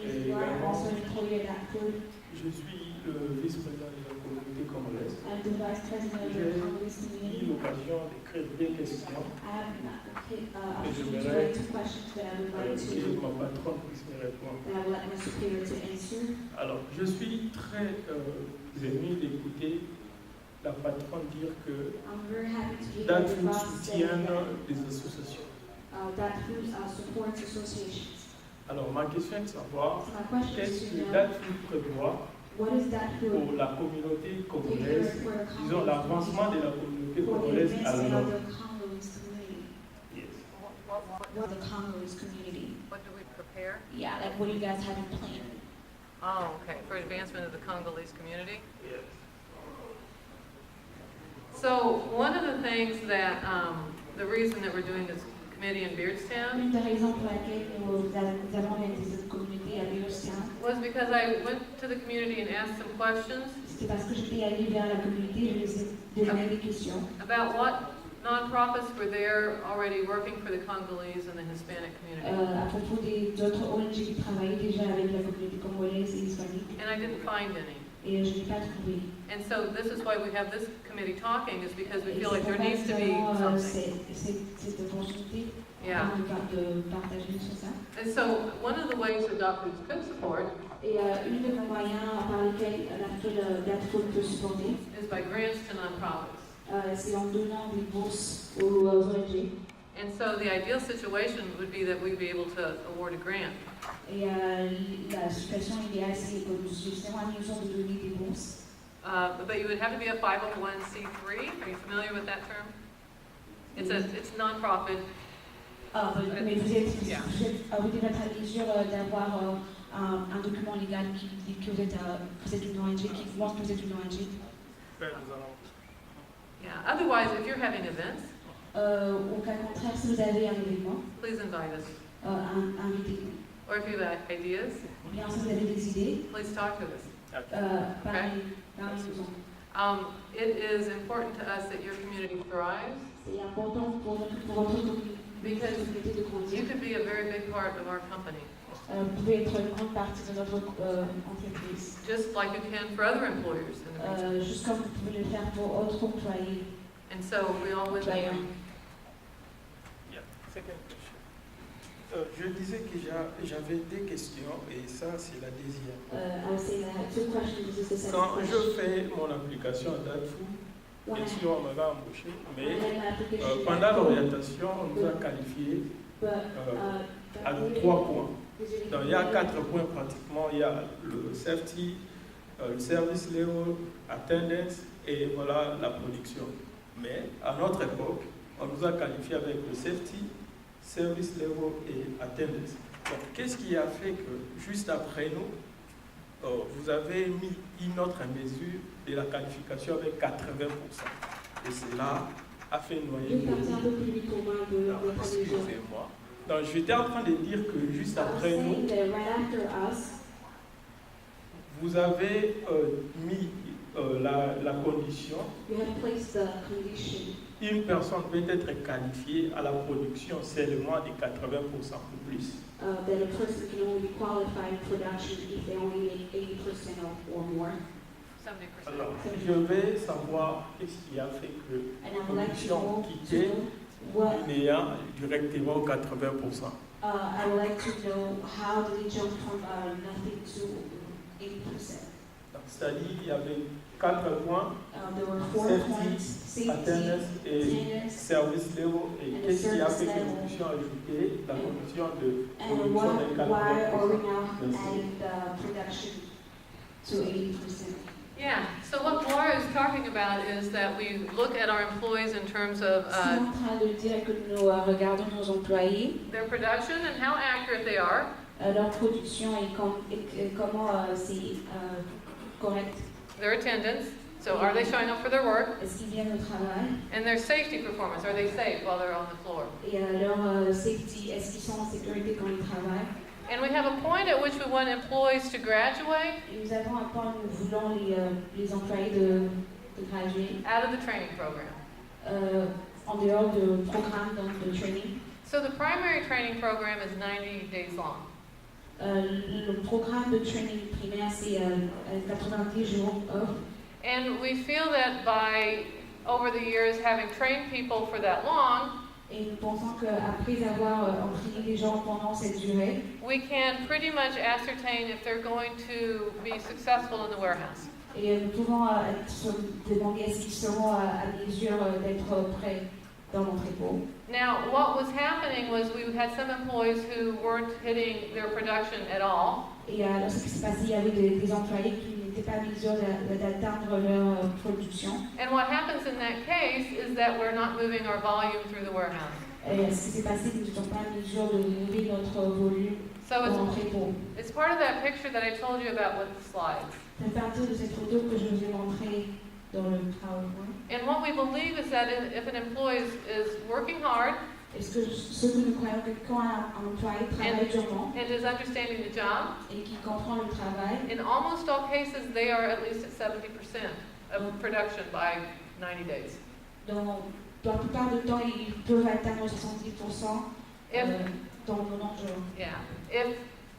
Congolese, you are also an employee at that food. Je suis le vice-président de la communauté congolaise. I'm the vice president of the Congolese J'ai community. eu l'occasion d'écrire des questions I have opportunity to write 2 questions that I would like que to, ma patronne puisse me répondre. that I would like my superior to answer. Alors, je suis très ému d'écouter la patronne dire que I'm very happy to hear DAT the Food boss say soutient that des associations. that food supports associations. Alors, ma question est de savoir So my question qu'est-ce is que to know, DAT Food prévoit what is that food pour la communauté congolaise, for the disons l'avancement de la communauté for the congolaise à advancement l'Europe. of the Congolese community? Yes. What the Congolese community? What do we prepare? Yeah, like what do you guys have in plan? Oh, okay, for advancement of the Congolese community. Yes. So one of the things that, the reason that we're doing this committee in Beardstown Une des raisons pour laquelle nous avons réalisé cette communauté à Beardstown, was because I went to the community and asked some questions c'était parce que j'étais allée vers la communauté, je les ai demandé des questions about what nonprofits were there already working for the Congolese and the Hispanic community. à propos d'autres ONG qui travaillaient déjà avec la communauté congolaise et hispanique, And I didn't find any. et je n'ai pas trouvé. And so this is why we have this committee talking, is because we Et feel c'est like there pourquoi needs to be nous avons, something. cette opportunité Yeah. de partager sur ça. And so one of the ways that doctors could support Et une des moyens par lesquels la plateforme peut supporter, is by grants to nonprofits. c'est en donnant des bourses aux ONG. And so the ideal situation would be that we'd be able to award a grant. Et la situation idéale, c'est que justement, nous avons donné des bourses. But you would have to be a 501c3. Are you familiar with that term? It's non-profit. Mais vous êtes Yeah. vous devez être à mesure d'avoir un document légal qui dit que vous êtes une ONG, qui montre que vous êtes une ONG. Yeah. Otherwise, if you're having events, Au cas contraire, si vous avez un événement, please invite us. invitez-nous. Or if you have ideas, Ou bien si vous avez des idées, please talk to us. parlez-nous. It is important to us that your community thrives, C'est important pour votre communauté because de you grandir. could be a very big part of our company, Vous pouvez être une grande partie de notre entreprise. just like you can for other employers in the region. Juste comme vous pouvez le faire pour autres employés. And so we all live Employeurs. Je disais que j'avais des questions et ça c'est la deuxième. I would say that 2 questions. This is the second Quand je question. fais mon application à DATFOO, When bien I sûr on m'avait embauché, mais had my application pendant l'orientation on nous a qualifiés à 3 points. Donc il y a 4 points pratiquement, il y a le safety, le service level, attendance et voilà la production. Mais à notre époque, on nous a qualifiés avec le safety, service level et attendance. Donc qu'est-ce qui a fait que juste après nous, vous avez mis une autre mesure de la qualification avec 80%. Et cela a fait noyer Une partie un peu plus vite pour moi de beaucoup. Excusez-moi. Donc j'étais en train de dire que juste après nous, vous avez mis la condition, une personne peut être qualifiée à la production seulement de 80% ou plus. That a person can only be qualified in production if they only make 80% or more. 70%. Alors, je vais savoir qu'est-ce qui a fait que And la I would like to production know quittait what l'INEA directement aux 80%. I would like to know how did it jump from nothing to 80%. C'est-à-dire qu'il y avait 4 points, There were 4 Safety, points: safety, attendance et attendance, service level. Et and qu'est-ce qui a fait service que nous level. puissions ajouter la condition de and production de why are we 80%? now Merci. adding the production to 80%? Yeah, so what Laura is talking about is that we look at our employees in terms of Je suis en train de dire que nous regardons nos employés, their production and how accurate they are, leur production et comment c'est correct. their attendance, so are they showing up for their work, Est-ce qu'ils viennent au travail? and their safety performance, are they safe while they're on the floor? Et leur safety, est-ce qu'ils sont en sécurité quand ils travaillent? And we have a point at which we want employees to graduate Et nous avons un point où nous voulons les employés de graduer out of the training program. en dehors de programme donc de training. So the primary training program is 90 days long. Le programme de training primaire, c'est 90 jours off. And we feel that by, over the years, having trained people for that long, Et nous pensons qu'après avoir entraîné les gens pendant cette durée, we can pretty much ascertain if they're going to be successful in the warehouse. et nous pouvons se demander est-ce qu'ils seront à mesure d'être prêts dans l'entrepôt. Now, what was happening was we had some employees who weren't hitting their production at all. Et alors, ce qui s'est passé, il y avait des employés qui n'étaient pas à mesure d'atteindre leur production. And what happens in that case is that we're not moving our volume through the warehouse. Et ce qui s'est passé, nous n'étions pas à mesure de mouver notre volume So dans l'entrepôt. it's part of that picture that I told you about with the slides. C'est partie de cette photo que je vous ai montrée dans le PowerPoint. And what we believe is that if an employee is working hard Est-ce que ce que nous croyons que quand un employé travaille durement and is understanding the job, et qui comprend le travail, in almost all cases they are at least at 70% of production by 90 days. dans la plupart du temps, ils peuvent atteindre 70% dans 90 jours. Yeah.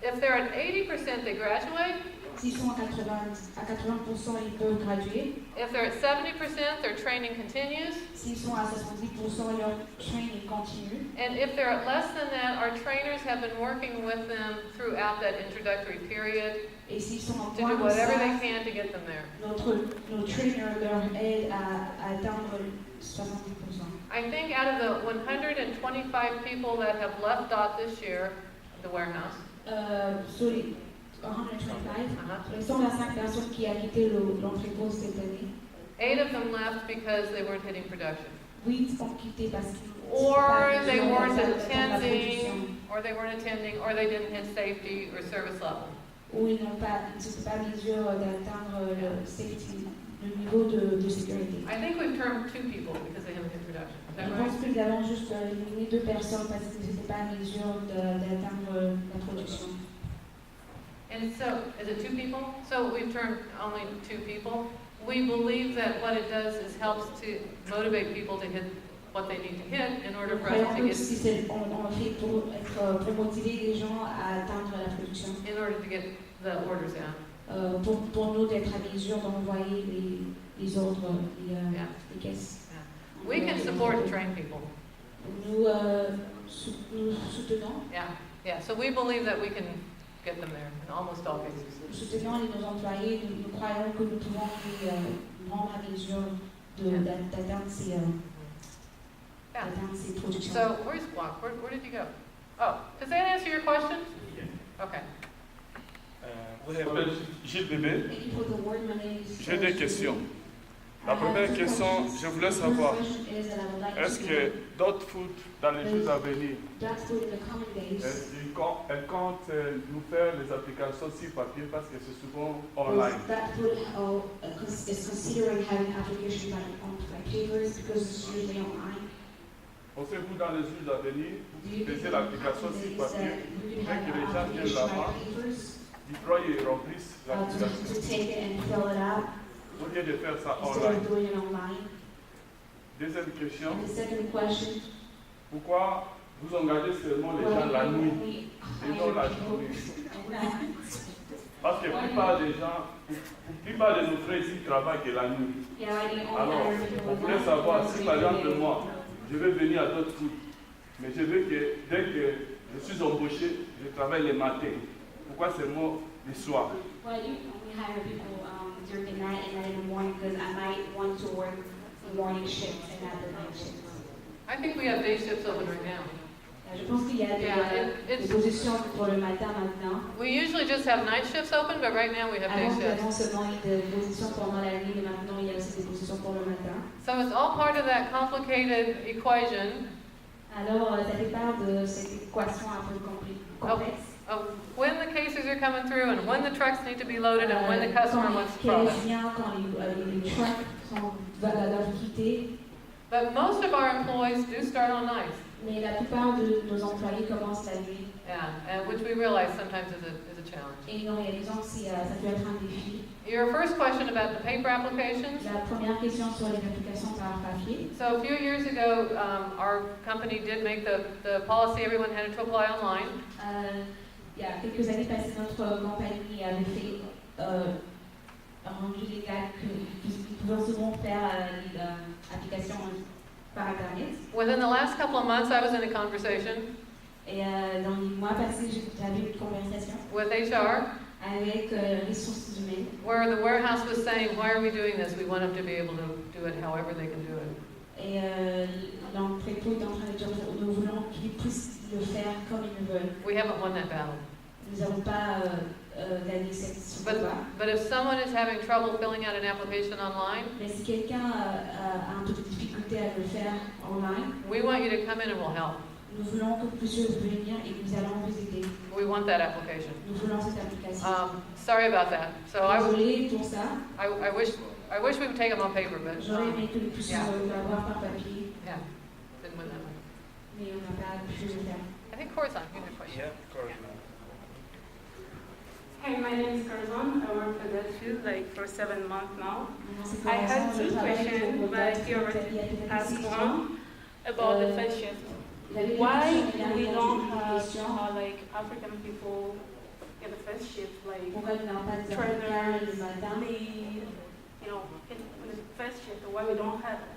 If they're at 80%, they graduate. S'ils sont à 80%, ils peuvent graduer. If they're at 70%, their training continues. S'ils sont à 70%, leur training continue. And if they're at less than that, our trainers have been working with them throughout that introductory period Et s'ils sont en to moins do de whatever ça, they can to get them there. nos trainers leur aident à atteindre 70%. I think out of the 125 people that have left DOT this year, the warehouse, Sur les 125, les 125 personnes qui ont quitté l'entrepôt cette année, 8 of them left because they weren't hitting production. 8 ont quitté parce qu'ils Or they weren't la attending, or they didn't hit safety or service level. ou ils n'étaient pas à mesure d'atteindre le safety, le niveau de sécurité. I think we've termed 2 people because they haven't hit production. Is Je that right? pense que nous avons juste éliminé 2 personnes parce qu'ils n'étaient pas à mesure d'atteindre la production. And so, is it 2 people? So we've termed only 2 people. We believe that what it does is helps to motivate people to hit what they need to hit in order for us to get, On fait pour motiver les gens à atteindre la production. in order to get the orders out. Pour nous d'être à mesure d'envoyer les ordres, Yeah. les caisses. Yeah. We can support and train people. Nous soutenons. Yeah. So we believe that we can get them there in almost all cases. Nous soutenons nos employés, nous croyons que nous pouvons les rendre à mesure d'atteindre ces productions. So where's Guac? Where did you go? Oh, does that answer your question? Okay. Vous m'appelez Gilles Bébé. Thank you for the word. My name is J'ai des questions. La première question, je voulais savoir, est-ce que d'autres foot dans les jours à venir, elles comptent nous faire les applications sur papier parce que c'est souvent online? Pensez-vous dans les jours à venir, vous faisiez l'application sur papier, mais que les gens viennent là-bas, ils croient et remplissent l'application. Au lieu de faire ça online. Deuxième question. Pourquoi vous engagez seulement les gens la nuit et non la journée? Parce que la plupart des gens, la plupart de nos frères ici travaillent que la nuit. Alors, on voulait savoir si par exemple moi, je vais venir à d'autres foot, mais je veux que dès que je suis embauché, je travaille le matin. Pourquoi seulement le soir? Hire people during the night and not in the morning because I might want to work the morning shifts and not the night shifts. I think we have day shifts open right now. Je pense qu'il y a des positions pour le matin maintenant. We usually just have night shifts open, but right now we have day Avant, nous shifts. avons seulement des positions pendant la nuit, mais maintenant il y a aussi des positions pour le matin. So it's all part of that complicated equation Alors, ça fait part de cette équation un peu complexe. of when the cases are coming through and when the trucks need to be loaded and when the customer wants the product. Quand les trucks doivent quitter. But most of our employees do start on nights. Mais la plupart de nos employés commencent la nuit. Yeah, and which we realize sometimes is a challenge. Et en réalisant que ça peut être un défi. Your first question about the paper applications. La première question sur les applications par papier. So a few years ago, our company did make the policy everyone had to apply online. il y a quelques années passées, notre compagnie avait fait rendu légal qu'ils pouvaient seulement faire l'application par Internet. Within the last couple of months, I was in a conversation Et dans les mois passés, j'avais une conversation with HR avec ressources humaines. where the warehouse was saying, why are we doing this? We want them to be able to do it however they can do it. Et l'entrepôt est en train de dire, nous voulons qu'ils puissent le faire comme ils le veulent. We haven't won that battle. Nous n'avons pas gagné ce combat. But if someone is having trouble filling out an application online, Mais si quelqu'un a un peu de difficulté à le faire online, we want you to come in and we'll help. nous voulons que vous puissiez venir et nous allons vous aider. We want that application. Nous voulons cette application. Sorry about that. So Désolée pour ça. I wish we would take them on paper, but J'aurais aimé que nous puissions yeah. l'avoir par papier, Yeah, didn't win that one. mais on n'a pas pu le faire. I think Corzon, you had a question. Yeah, Corzon. Hi, my name is Corzon. I work for DEJA like for 7 months now. C'est I had Corazon, je 2 travaille questions, pour but he already asked one about the first shift. Why we don't have like African people in the first shift, like trainers, lead, you know, in the first shift? Why we don't have it?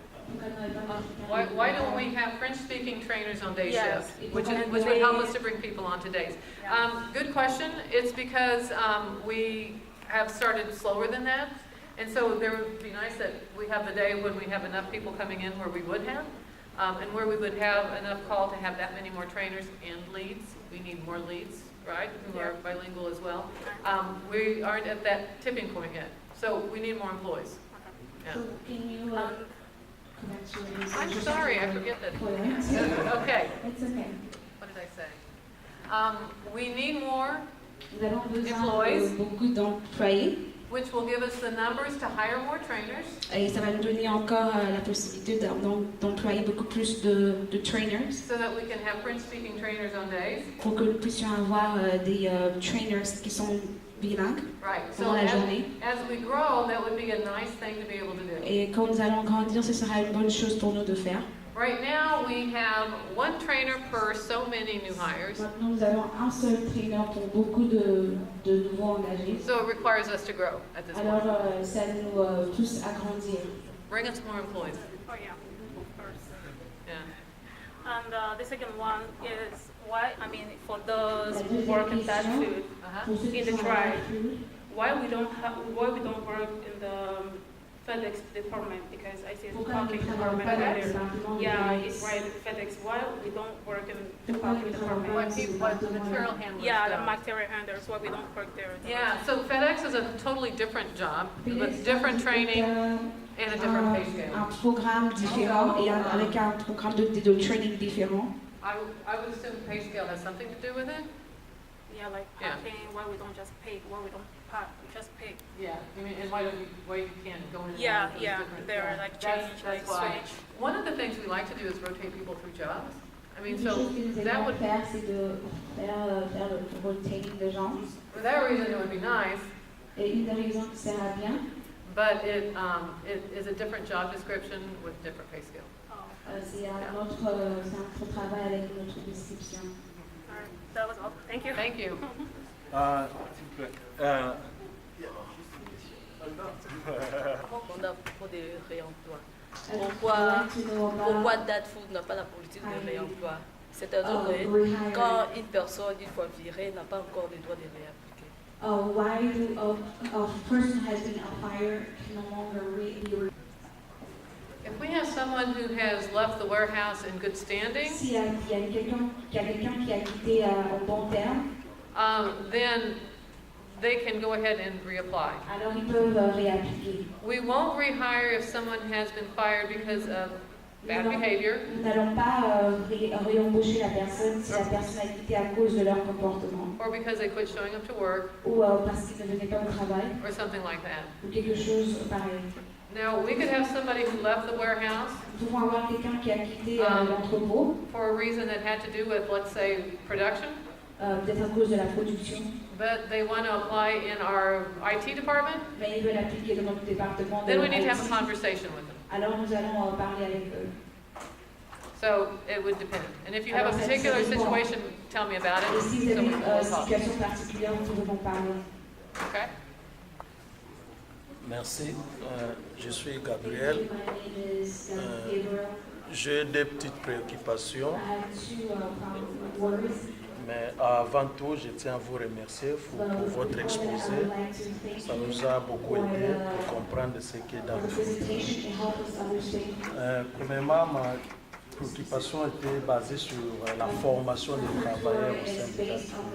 Why don't we have French-speaking trainers on day Yes. shift, which would help us to bring people on to days? Yeah. Good question. It's because we have started slower than that, and so there would be nice that we have the day when we have enough people coming in where we would have, and where we would have enough call to have that many more trainers and leads. We need more leads, right, who are bilingual as well. We aren't at that tipping point yet, so we need more employees. Yeah. So can you I'm sorry, I forget that. Okay. It's okay. What did I say? We need more, Nous avons besoin Employees. de beaucoup d'employés which will give us the numbers to hire more trainers, et ça va nous donner encore la possibilité d'employer beaucoup plus de trainers so that we can have French-speaking trainers on days. pour que nous puissions avoir des trainers qui sont bilingues Right. So pendant la journée. as we grow, that would be a nice thing to be able to do. Et quand nous allons grandir, ce sera une bonne chose pour nous de faire. Right now, we have one trainer per so many new hires, Maintenant, nous avons un seul trainer pour beaucoup de nouveaux engagés. so it requires us to grow at this Alors, point. ça nous pousse à grandir. Bring us more employees. Oh yeah, of course. Yeah. And the second one is why, I mean, for those La who deuxième work in that question, food, Pour ceux qui In the sont tribe. à la food, why we don't work in the FedEx department, because I see it's pourquoi nous parking ne travaillons department pas dans le there. département de Yeah, FedEx? it's right, FedEx. Why we don't work in the Pourquoi parking nous ne travaillons department? pas What the material handlers Yeah, do. the material handlers. Why we don't work there? Yeah, so FedEx is a totally different job, with different training and a different pay scale. Un programme différent et avec un programme de training différent. I would assume pay scale has something to do with it? Yeah, like Yeah. parking. Why we don't just pay? Why we don't park? We just pay. Yeah, I mean, and why you can't go in and Yeah, out of those yeah. different- They're like That's- change, that's like why. switch. One of the things we like to do is rotate people through jobs. I mean, Une so chose que nous that aimons would, faire, c'est de faire le rotating de gens. for that reason, it would be nice, Et une des raisons que ça va bien, but it is a different job description with different pay scale. Oh, c'est un autre travail avec une autre description. alright. That was all. Thank you. Thank you. S'il vous plaît. On a pour des réemplois. Pourquoi Pourquoi Dad Food n'a pas la politique de réemploi? C'est-à-dire que quand une personne, une fois virée, n'a pas encore le droit de réappliquer. why do a person has been fired can no longer be If we have someone who has left the warehouse in good standing, s'il y a quelqu'un qui a quitté en bon terme, then they can go ahead and reapply. alors ils peuvent réappliquer. We won't rehire if someone has been fired because of bad behavior Nous n'allons pas réembaucher la personne si la personne a quitté à cause de leur comportement or because they quit showing up to work ou parce qu'ils ne venaient pas au travail or something like that. ou quelque chose pareil. Now, we could have somebody who left the warehouse Nous pouvons avoir quelqu'un qui a quitté l'entrepôt, for a reason that had to do with, let's say, production, peut-être à cause de la production, but they want to apply in our IT department. mais ils veulent appliquer dans notre département de Then we need to have a IT. conversation with them. Alors nous allons parler avec eux. So it would depend. And if you have a particular situation, tell me about it. Et si vous So avez we une can talk. situation particulière, vous pouvez m'en parler. Okay? Merci. Je suis Gabriel. My name is Gabriel. J'ai des petites préoccupations, I have two worries. mais avant tout, je tiens à vous remercier pour votre exposé. Ça nous a beaucoup aidé pour comprendre ce qui est dans le food. Premièrement, ma préoccupation était basée sur la formation des travailleurs au sein de la food.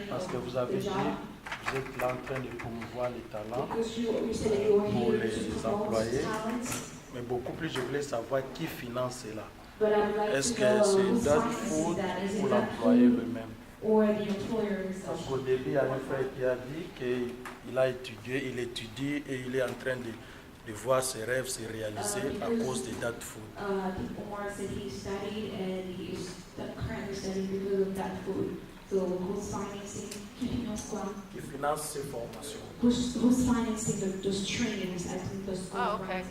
Parce que vous avez dit, vous êtes là en train de promouvoir les talents pour les employés. Mais beaucoup plus, je voulais savoir qui finance cela. Est-ce que c'est Dot Food ou l'employé lui-même? Parce qu'au début, il y a un frère qui a dit qu'il a étudié, il étudie et il est en train de voir ses rêves se réaliser à cause de Dot Food. So who's financing? Qui finance quoi? Qui finance ces formations? Who's financing those trainings? I think the school. Oh, okay.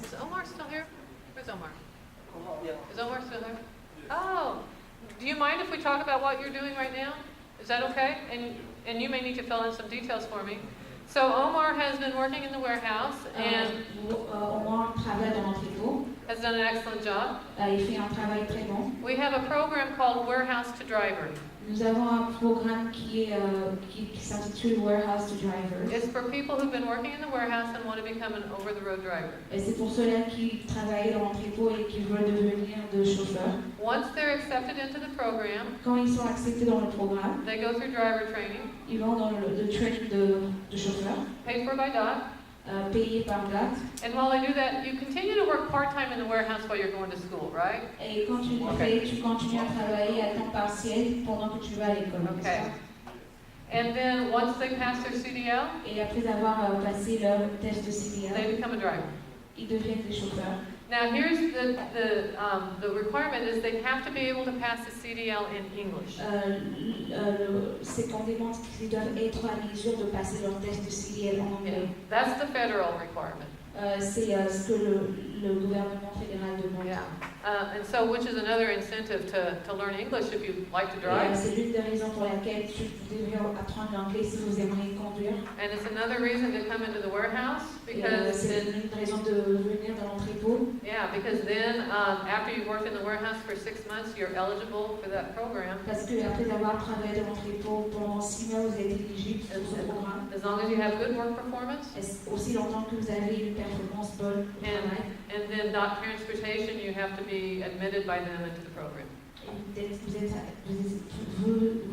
Is Omar still here? Where's Omar? Is Omar still there? Oh, do you mind if we talk about what you're doing right now? Is that okay? And you may need to fill in some details for me. So Omar has been working in the warehouse and Omar travaille dans l'entrepôt. Has done an excellent job. Il fait un travail très bon. We have a program called Warehouse to Driver. Nous avons un programme qui s'intitule Warehouse to Driver. It's for people who've been working in the warehouse and want to become an over-the-road driver. Et c'est pour ceux-là qui travaillent dans l'entrepôt et qui veulent devenir de chauffeurs. Once they're accepted into the program, quand ils sont acceptés dans le programme, they go through driver training. Ils vont dans le training de chauffeur. Paid for by DOT. Payé par DOT. And while they do that, you continue to work part-time in the warehouse while you're going to school, right? Et quand tu le fais, tu continues à travailler à temps partiel pendant que tu vas à l'école. Okay. And then once they pass their CDL, et après avoir passé leur test de CDL, they become a driver. Ils deviennent des chauffeurs. Now here's the requirement is they have to be able to pass the CDL in English. C'est qu'on demande qu'ils doivent être à mesure de passer leur test de CDL en anglais. That's the federal requirement. C'est ce que le gouvernement fédéral demande. Yeah. And so, which is another incentive to learn English if you like to drive. C'est l'une des raisons pour laquelle tu devrais apprendre l'anglais si vous aimeriez conduire. And it's another reason to come into the warehouse because c'est une raison de venir dans l'entrepôt. Yeah, because then after you've worked in the warehouse for 6 months, you're eligible for that program. Parce que après avoir travaillé dans l'entrepôt pendant 6 mois, vous êtes éligible pour ce programme. As long as you have good work performance. Aussi longtemps que vous avez une performance bonne au travail. And then DOT transportation, you have to be admitted by them into the program. Vous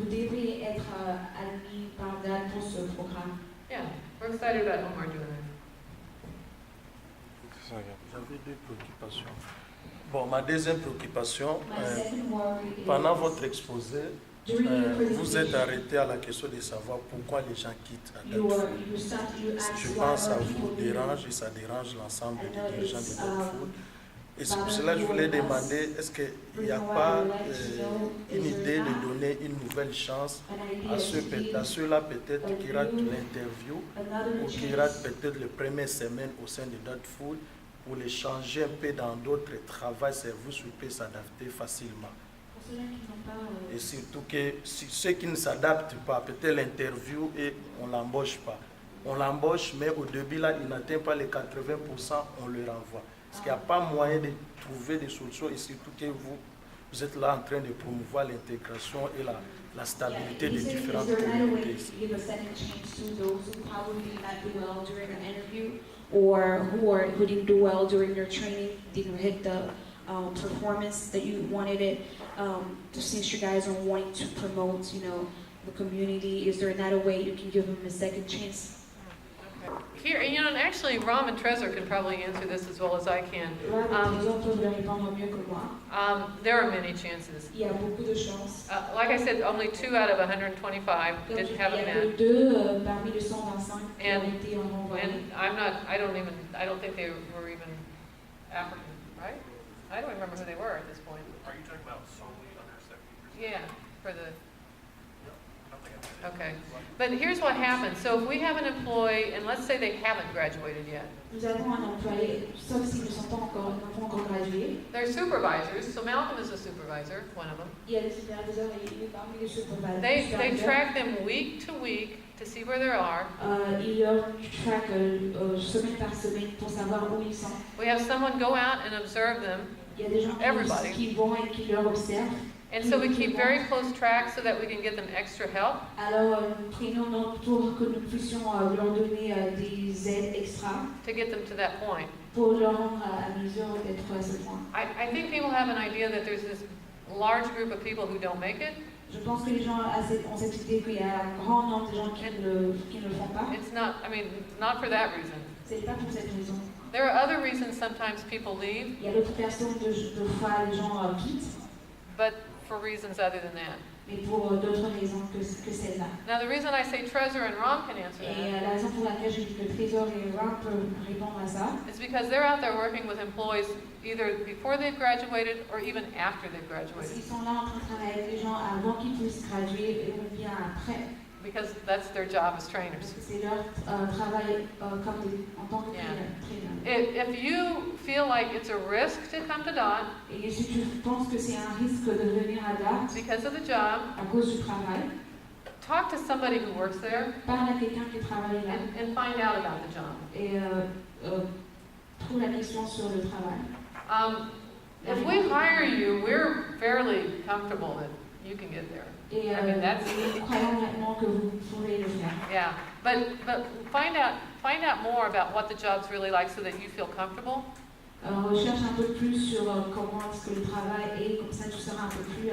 devez être admis par DOT pour ce programme. Yeah, we're excited about Omar doing that. J'avais deux préoccupations. Bon, ma deuxième préoccupation, pendant votre exposé, vous êtes arrêté à la question de savoir pourquoi les gens quittent Dot Food. Je pense que ça vous dérange et ça dérange l'ensemble des dirigeants de Dot Food. Et c'est pour cela que je voulais demander, est-ce qu'il n'y a pas une idée de donner une nouvelle chance à ceux-là peut-être qui ratent l'interview ou qui ratent peut-être les premières semaines au sein de Dot Food pour les changer un peu dans d'autres travaux, services où ils peuvent s'adapter facilement. Et surtout que ceux qui ne s'adaptent pas, peut-être l'interview et on ne l'embauche pas. On l'embauche, mais au début, là, il n'atteint pas les 80%, on le renvoie. Parce qu'il n'y a pas moyen de trouver des solutions et surtout que vous êtes là en train de promouvoir l'intégration et la stabilité des différentes communautés. Or who didn't do well during their training, didn't hit the performance that you wanted it. Since you guys are wanting to promote, the community, is there another way you can give them a second chance? Here, and actually, Ram and Trezor can probably answer this as well as I can. There are many chances. Like I said, only 2 out of 125 didn't have a met. And I don't think they were even African, right? I don't remember who they were at this point. Are you talking about solely under 70%? Yeah, for the. Okay. But here's what happens. So if we have an employee, and let's say they haven't graduated yet. Nous avons un employé, sauf s'ils n'ont pas encore gradué. They're supervisors. So Malcolm is a supervisor, one of them. Il y a des superviseurs et il est parmi les superviseurs. They track them week to week to see where they are. Ils leur traquent semaine par semaine pour savoir où ils sont. We have someone go out and observe them. Il y a des gens Everybody. qui vont et qui leur observent. And so we keep very close track so that we can get them extra help. Alors, nous prenons note pour que nous puissions leur donner des aides extra To get them to that point. pour leur rendre à mesure d'être à ce point. I think people have an idea that there's this large group of people who don't make it. Je pense que les gens ont cette idée qu'il y a un grand nombre de gens qui ne le font pas. It's not, I mean, not for that reason. C'est pas pour cette raison. There are other reasons sometimes people leave, Il y a d'autres personnes de fois les gens quittent, but for reasons other than that. mais pour d'autres raisons que celle-là. Now the reason I say Trezor and Ron can answer Et that la raison pour laquelle je dis que Trésor et Ron peuvent répondre à ça, is because they're out there working with employees either before they've graduated or even after they've parce graduated. qu'ils sont là en train de travailler avec les gens avant qu'ils puissent graduer ou bien après. Because that's their job as Parce trainers. que c'est leur travail en tant que traîneur. If you feel like it's a risk to come to DOT Et si tu penses que c'est un risque de venir à date because of the job, à cause du travail, talk to somebody who works there parle à quelqu'un qui travaille là and find out about the job. et trouve la question sur le travail. If we hire you, we're fairly comfortable that you can get there. Et I mean, that's- nous croyons maintenant que vous pourrez le faire. Yeah, but find out more about what the job's really like so that you feel comfortable. Recherche un peu plus sur comment est-ce que le travail est, comme ça tu seras un peu plus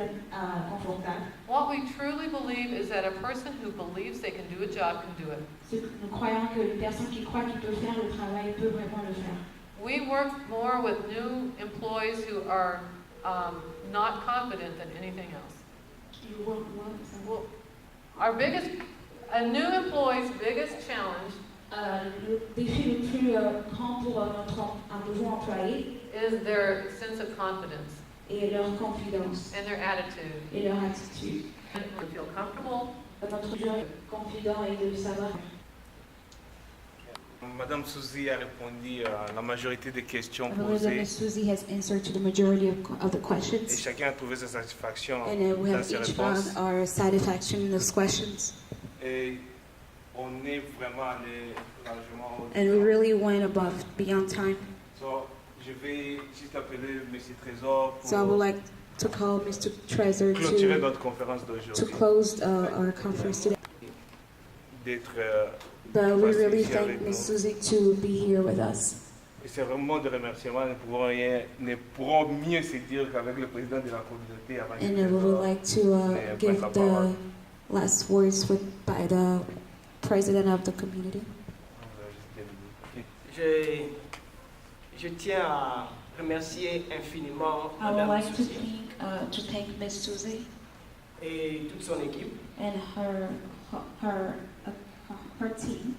confortable. What we truly believe is that a person who believes they can do a job can do it. Nous croyons que une personne qui croit qu'il peut faire le travail peut vraiment le faire. We work more with new employees who are not confident than anything else. Well, a new employee's biggest challenge Le défi le plus grand pour un nouveau employé is their sense of confidence est leur confidence and their attitude. et leur attitude. And to feel comfortable. Notre job est confident et de savoir. Madame Suzy a répondu à la majorité des questions I believe that posées Ms. Suzy has answered to the majority of the et questions, chacun a trouvé sa satisfaction and we dans have ses each found réponses. our satisfaction in those questions. Et on est vraiment allé largement And we really went above, beyond time. So, je vais juste appeler M. Trésor So I would pour like to call Mr. Trezor clôturer notre conférence to d'aujourd'hui. close our conference today. D'être But we really ici avec thank nous. Ms. Suzy to be here with us. Et c'est vraiment de remerciements. Ne pourrons mieux se dire qu'avec le président de la communauté avant And we would like to give the last words by the president of the community. Je tiens à remercier infiniment I would Madame like to Suzy thank Ms. Suzy et toute son équipe. and her team.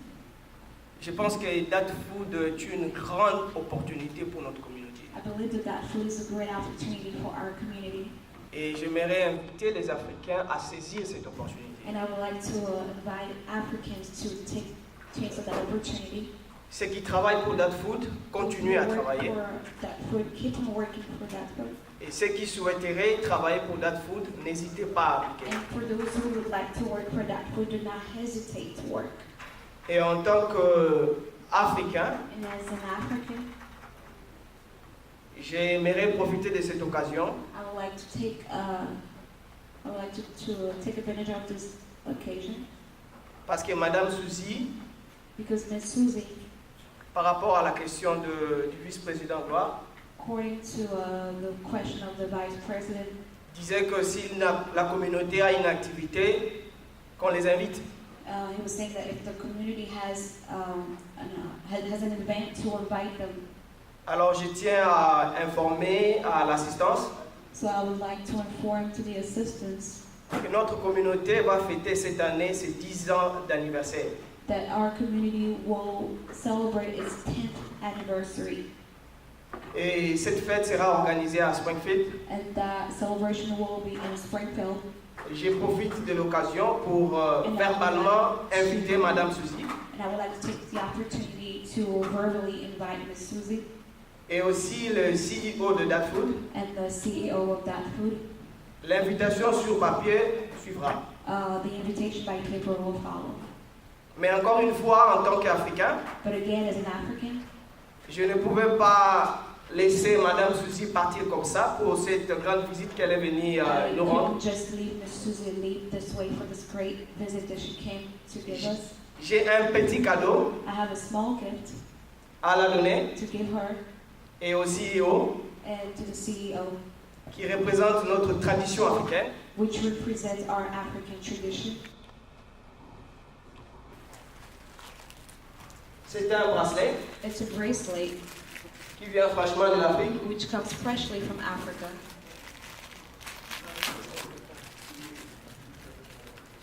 Je pense que That Food est une grande opportunité pour notre communauté. I believe that food is a great opportunity for our community, Et j'aimerais inviter les Africains à saisir cette opportunité. and I would like to invite Africans to take chance of that opportunity. Ceux qui travaillent pour That Food, continuez à travailler. Keep on working for that food. Et ceux qui souhaiteraient travailler pour That Food, n'hésitez pas à appliquer. And for those who would like to work for that food, do not hesitate to work. Et en tant qu'Africain, And as an African, j'aimerais profiter de cette occasion I would like to take advantage of this occasion parce que Madame Suzy, because Ms. Suzy, par rapport à la question du vice-président Gloire, according to the question of the vice president, disait que si la communauté a une activité, qu'on les invite. he was saying that if the community has an event, to invite them. Alors je tiens à informer à l'assistance So I would like to inform to the assistants que notre communauté va fêter cette année ses 10 ans d'anniversaire. that our community will celebrate its 10th anniversary, Et cette fête sera organisée à Springfield. and that celebration will be in Springfield. je profite de l'occasion pour verbalement inviter Madame Suzy. And I would like to take the opportunity to verbally invite Ms. Suzy Et aussi le CEO de That Food. and the CEO of That Food. L'invitation sur papier suivra. The invitation by paper will follow. Mais encore une fois, en tant qu'Africain, But again, as an African, je ne pouvais pas laisser Madame Suzy partir comme ça pour cette grande visite qu'elle est venue I nous rendre. couldn't just leave Ms. Suzy lead this way for this great visit that she came to give us. J'ai un petit cadeau I have a small gift à la donner to give her et au CEO and to the CEO, qui représente notre tradition africaine. which represents our African tradition. C'est un bracelet It's a bracelet qui vient franchement de l'Afrique. which comes freshly from Africa.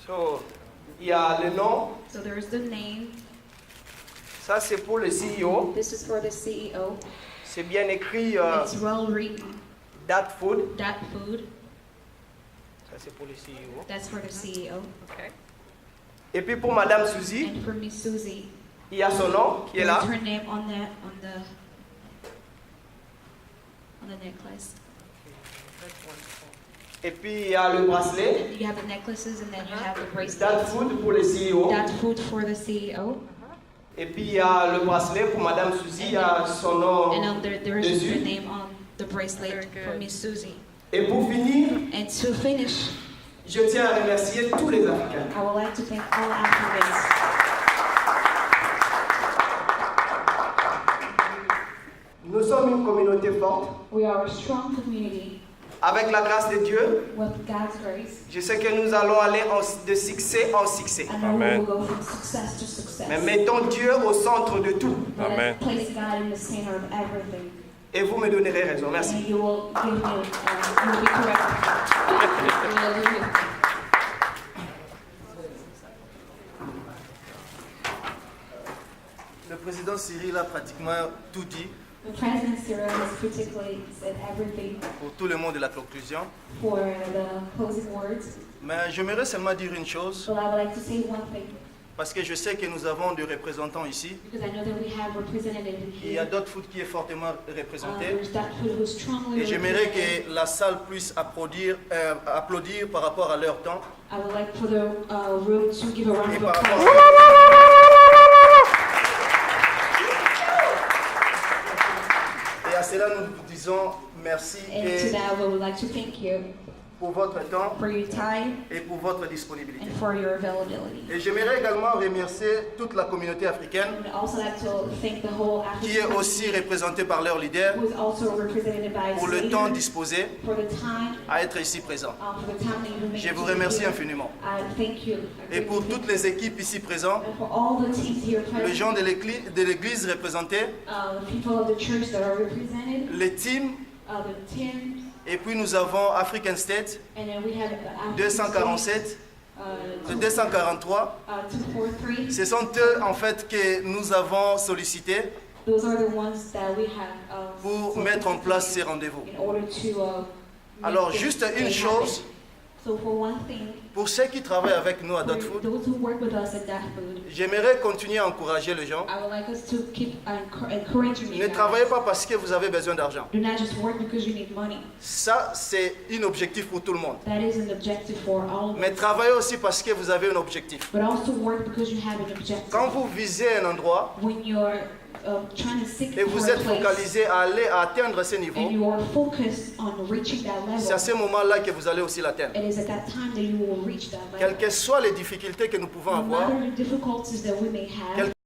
So, il y a le nom, So there's the name. ça c'est pour le CEO. This is for the CEO. C'est bien écrit It's well written. That Food. That Food. Ça c'est pour le CEO. That's for the CEO. Okay. Et puis pour Madame Suzy, And for Miss Suzy, il y a son nom qui est là. there's her name on the necklace. Et puis il y a le bracelet. And you have the necklaces, and then you have the That bracelets. Food pour le CEO. That Food for the CEO. Et puis il y a le bracelet pour Madame Suzy, il y a son nom And there is dessus. her name on the bracelet Very for good. Miss Suzy. Et pour finir, And to finish, je tiens à remercier tous les Africains. I would like to thank all Africans. Nous sommes une communauté forte. We are a strong community Avec la grâce de Dieu, with God's grace. je sais que nous allons aller de succès en succès. I know we Amen. will go from success to success. Mais mettons Dieu au centre de tout. But Amen. let's place God in the center of everything. Et vous me donnerez raison. Merci. And you will give me, you will be correct. Hallelujah. Le président Cyril a pratiquement tout dit The President Cyril has particularly said everything pour tout le monde de la conclusion. for the closing words. Mais j'aimerais seulement dire une chose, But I would like to say one thing, parce que je sais que nous avons des représentants ici. because I know that we have representatives Il y a here. d'autres foot qui est fortement représenté. There's that food who's strongly Et j'aimerais represented. que la salle puisse applaudir par rapport à leur temps. I would like for the room to give a round Et of par rapport applause. Et à cela, nous vous disons merci And to et that, we would like to thank you pour votre temps for your time et pour votre disponibilité. and for your availability. Et j'aimerais également remercier toute la communauté africaine I would also like to thank the whole qui est African aussi représentée par leurs leaders who is also represented by pour le its temps leaders, disposé for the time, à être ici présent. for the time that you Je made vous to be remercie here. infiniment. I thank you. Et pour toutes les équipes ici présentes, And for all the teams here les present, gens de l'église représentés, the people of the church that are represented, les teams, the teams, et puis nous avons African State and then we have the African 247, State, 243. 243. Ce sont eux en fait que nous avons sollicités Those are the ones that we have pour mettre en place ces rendez-vous. in order to make Alors this juste une thing chose, happen. So for one thing, pour ceux qui travaillent avec nous à for Dot Food, those who work with us at That Food, j'aimerais continuer à encourager les gens. I would like us to keep encouraging you Ne guys. travaillez pas parce que vous avez besoin d'argent. Do not just work because you need money. Ça, c'est un objectif pour tout le monde. That is an objective for all of Mais us. travaillez aussi parce que vous avez un objectif. But also work because you have an objective. Quand vous visez un endroit When you're trying to seek et for vous a êtes place focalisé à aller à atteindre ce and niveau, you are focused on reaching that c'est à ce level, moment-là que vous allez aussi l'atteindre. it is at that time that you will reach that Quelles level. que soient les difficultés que nous pouvons No avoir, matter the difficulties that we may have,